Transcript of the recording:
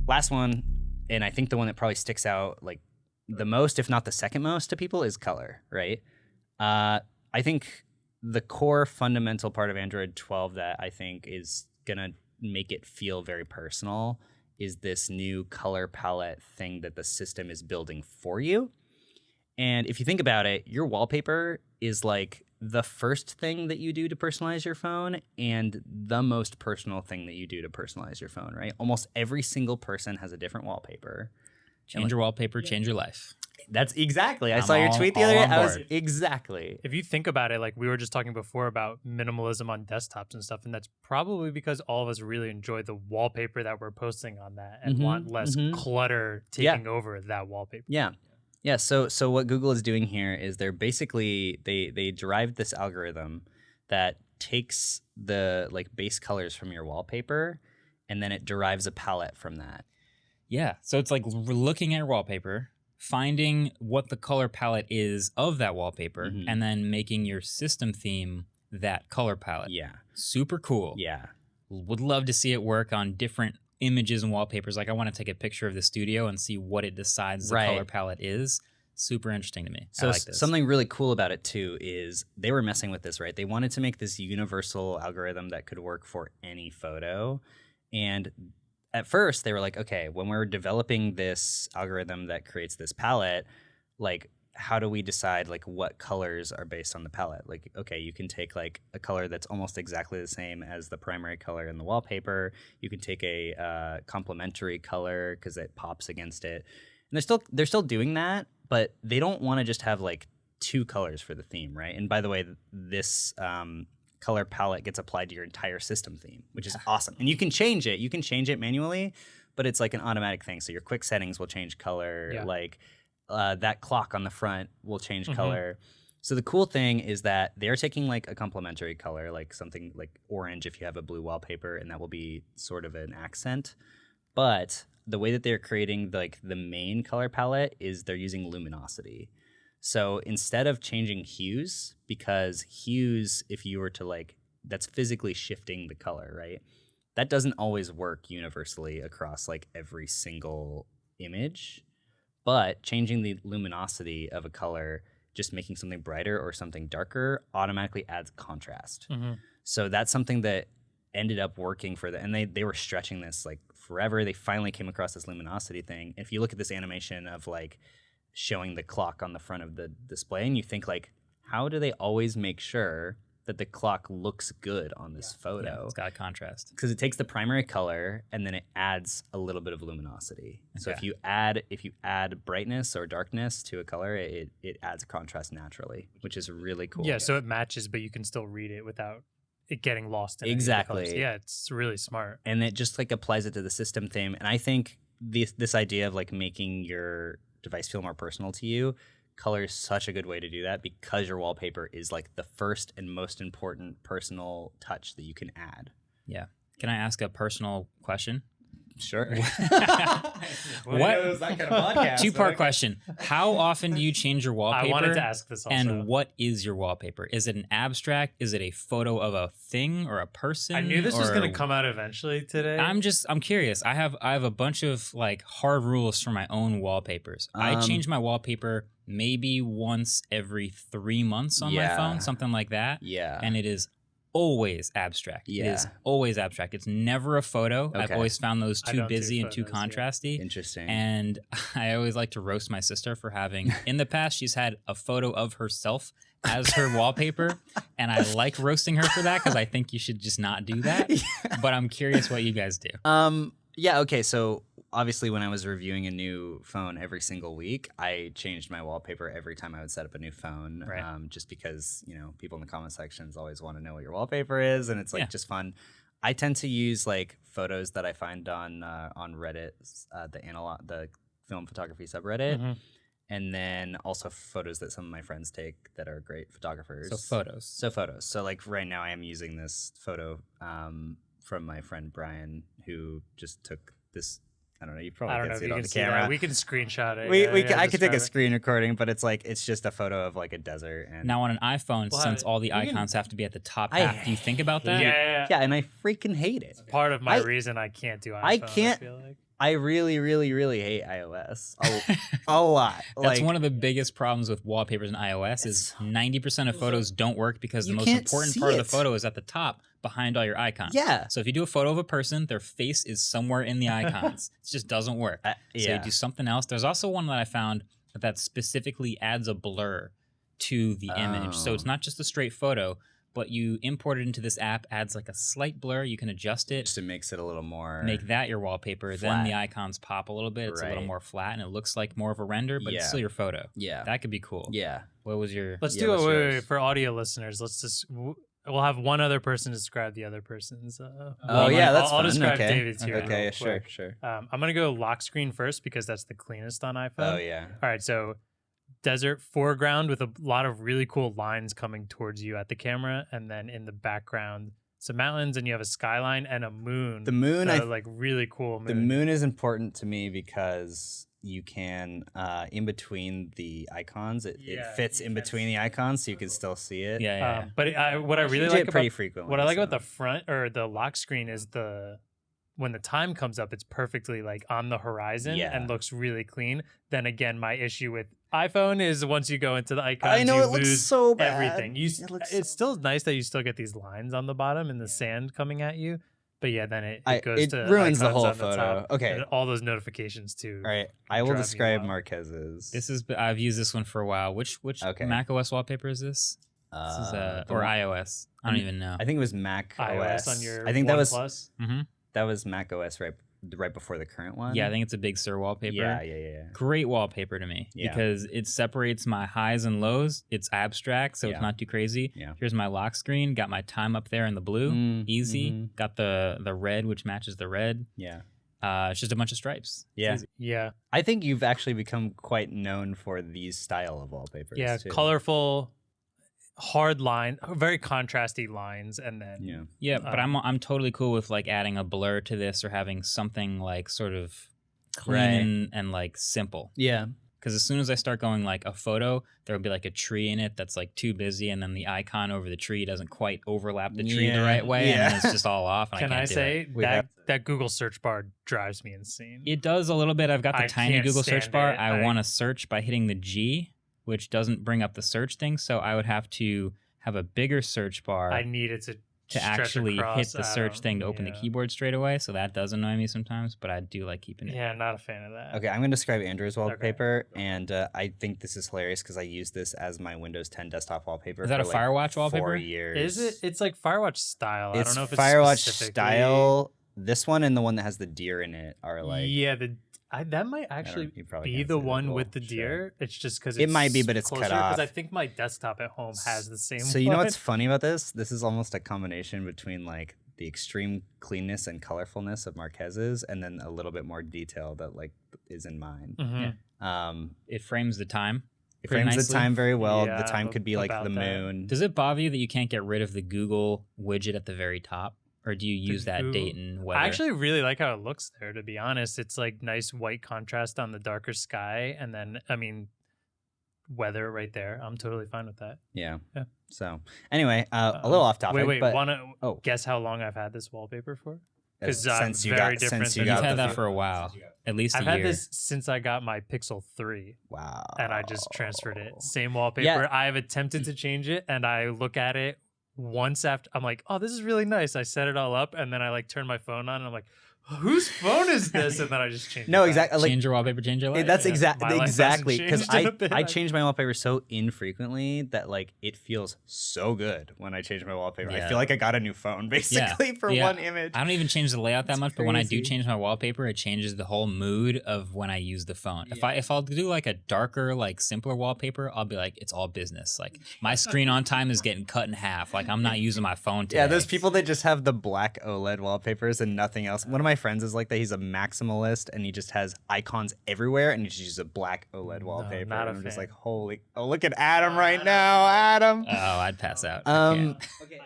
last one, and I think the one that probably sticks out like the most, if not the second most to people, is color, right? I think the core fundamental part of Android 12 that I think is going to make it feel very personal is this new color palette thing that the system is building for you. And if you think about it, your wallpaper is like the first thing that you do to personalize your phone and the most personal thing that you do to personalize your phone, right? Almost every single person has a different wallpaper. Change your wallpaper, change your life. That's exactly. I saw your tweet the other day. Exactly. If you think about it, like we were just talking before about minimalism on desktops and stuff, and that's probably because all of us really enjoy the wallpaper that we're posting on that and want less clutter taking over that wallpaper. Yeah. Yeah, so what Google is doing here is they're basically they derived this algorithm that takes the like base colors from your wallpaper and then it derives a palette from that. Yeah, so it's like we're looking at your wallpaper, finding what the color palette is of that wallpaper, and then making your system theme that color palette. Yeah. Super cool. Yeah. Would love to see it work on different images and wallpapers. Like I want to take a picture of the studio and see what it decides the color palette is. Super interesting to me. So I like this. Something really cool about it too is they were messing with this, right? They wanted to make this universal algorithm that could work for any photo. And at first they were like, okay, when we're developing this algorithm that creates this palette, like how do we decide like what colors are based on the palette? Like, okay, you can take like a color that's almost exactly the same as the primary color in the wallpaper. You can take a complementary color because it pops against it. And they're still doing that, but they don't want to just have like two colors for the theme, right? And by the way, this color palette gets applied to your entire system theme, which is awesome. And you can change it. You can change it manually, but it's like an automatic thing. So your quick settings will change color. Yeah. Like that clock on the front will change color. So the cool thing is that they're taking like a complementary color, like something like orange if you have a blue wallpaper, and that will be sort of an accent. But the way that they're creating like the main color palette is they're using luminosity. So instead of changing hues, because hues, if you were to like, that's physically shifting the color, right? That doesn't always work universally across like every single image. But changing the luminosity of a color, just making something brighter or something darker, automatically adds contrast. So that's something that ended up working for them. And they were stretching this like forever. They finally came across this luminosity thing. If you look at this animation of like showing the clock on the front of the display, and you think like, how do they always make sure that the clock looks good on this photo? Yeah, it's got contrast. Because it takes the primary color and then it adds a little bit of luminosity. Okay. So if you add brightness or darkness to a color, it adds a contrast naturally, which is really cool. Yeah, so it matches, but you can still read it without it getting lost in exactly. Yeah, it's really smart. And it just like applies it to the system theme. And I think this idea of like making your device feel more personal to you, color is such a good way to do that because your wallpaper is like the first and most important personal touch that you can add. Yeah. Can I ask a personal question? Sure. What? That kind of podcast. Two-part question. How often do you change your wallpaper? I wanted to ask this also. And what is your wallpaper? Is it an abstract? Is it a photo of a thing or a person? I knew this was going to come out eventually today. I'm curious. I have a bunch of like hard rules for my own wallpapers. I change my wallpaper maybe once every 3 months on my phone, something like that. Yeah. And it is always abstract. Yeah. It is always abstract. It's never a photo. Okay. I've always found those too busy and too contrasty. Interesting. And I always like to roast my sister for having, in the past, she's had a photo of herself as her wallpaper. And I like roasting her for that because I think you should just not do that. But I'm curious what you guys do. Yeah, okay, so obviously when I was reviewing a new phone every single week, I changed my wallpaper every time I would set up a new phone, right. Just because, people in the comment sections always want to know what your wallpaper is, and it's like just fun. I tend to use like photos that I find on Reddit, the film photography subreddit, and then also photos that some of my friends take that are great photographers. So photos. So like right now I am using this photo from my friend Brian, who just took this. I don't know. You probably can't see it on the camera. We can screenshot it. I could take a screen recording, but it's just a photo of like a desert. And now on an iPhone, since all the icons have to be at the top half, do you think about that? Yeah, and I freaking hate it. It's part of my reason I can't do iPhone. I feel like. I really, really, really hate iOS a lot. That's one of the biggest problems with wallpapers in iOS is 90% of photos don't work because the most important part of the photo is at the top behind all your icons. Yeah. So if you do a photo of a person, their face is somewhere in the icons. It just doesn't work. So you do something else. There's also one that I found that specifically adds a blur to the image. So it's not just a straight photo, but you import it into this app, adds like a slight blur. You can adjust it. Just to makes it a little more... Make that your wallpaper. Flat. Then the icons pop a little bit. It's a little more flat, and it looks like more of a render, but it's still your photo. Yeah. That could be cool. Yeah. What was your... Let's do it. Wait, for audio listeners. Let's just... We'll have one other person describe the other person's. That's I'll fun. describe David's here. Okay, real quick. sure. I'm going to go lock screen first because that's the cleanest on iPhone. Oh, yeah. All right, so desert foreground with a lot of really cool lines coming towards you at the camera, and then in the background some mountains, and you have a skyline and a moon. The moon, like really cool moon. The moon is important to me because you can in between the icons, it fits in between the icons, so you can still see it. But what I really like about the front or the lock screen is when the time comes up, it's perfectly like on the horizon and looks really clean. Then again, my issue with iPhone is once you go into the icons, I know you it looks lose so bad. everything. It's still nice that you still get these lines on the bottom and the sand coming at you. But yeah, then it goes to ruins the whole on photo. top, Okay, and all those notifications too. All right, I will describe Marques's. I've used this one for a while. Which Mac OS wallpaper is this? This is or iOS. I don't even know. I think it was Mac OS. On your I think that was Plus. That was Mac OS right before the current one. Yeah, I think it's a Big Sur wallpaper. Yeah. Great wallpaper to me because it separates my highs and lows. It's abstract, so it's not too crazy. Yeah. Here's my lock screen. Got my time up there in the blue. Easy. Got the red, which matches the red. Yeah. It's just a bunch of stripes. Yeah. I think you've actually become quite known for these style of wallpapers. Yeah, too. colorful, hard line, very contrasty lines, and then but I'm totally cool with like adding a blur to this or having something like sort of clean and like simple. Yeah. Because as soon as I start going like a photo, there'll be like a tree in it that's like too busy, and then the icon over the tree doesn't quite overlap the tree the right way, and then it's just all off. And Can I I can't say do it. that Google search bar drives me insane? It does a little bit. I've got the tiny can't Google search stand bar. it. I want to search by hitting the G, which doesn't bring up the search thing, so I would have to have a bigger search bar. I need it to actually across. hit the search thing to open the keyboard straight away, so that does annoy me sometimes, but I do like keeping it. Yeah, not a fan of that. Okay, I'm going to describe Andrew's wallpaper, and I think this is hilarious because I use this as my Windows 10 desktop wallpaper. Is that a Firewatch wallpaper? 4 years. Is it? It's like Firewatch style. I don't know if it's Firewatch specifically... style. This one and the one that has the deer in it are like... Yeah, that might actually be the one with the deer. It's just because it might be, but it's closer, cut off. Because I think my desktop at home has the same. So you know what's funny about this? This is almost a combination between like the extreme cleanness and colorfulness of Marques's, and then a little bit more detail that like is in mine. It frames the time. It frames the time very well. Yeah, the time could be like the moon. Does it bother you that you can't get rid of the Google widget at the very top? Or do you use that date and weather? I actually really like how it looks there, to be honest. It's like nice white contrast on the darker sky. And then, I mean, weather right there. I'm totally fine with that. Yeah. So anyway, a little off topic. Wait. Want to guess how long I've had this wallpaper for? Because since you got You've had that for a while. At least a year. I've had this since I got my Pixel 3. Wow. And I just transferred it. Same wallpaper. I've attempted to change it, and I look at it once after, I'm like, oh, this is really nice. I set it all up, and then I like turn my phone on, and I'm like, whose phone is this? And then I just change. Exactly. Like, change your wallpaper, change your life. That's exactly because I change my wallpaper so infrequently that like it feels so good when I change my wallpaper. I feel like I got a new phone basically for one image. I don't even change the layout that much, but when I do change my wallpaper, it changes the whole mood of when I use the phone. If I'll do like a darker, like simpler wallpaper, I'll be like, it's all business. Like my screen on time is getting cut in half. Like I'm not using my phone today. Yeah, those people that just have the black OLED wallpapers and nothing else. One of my friends is like that. He's a maximalist and he just has icons everywhere and he just uses a black OLED wallpaper. Not a and I'm just fan. like, look at Adam right now, Adam. Oh, I'd pass out. Okay.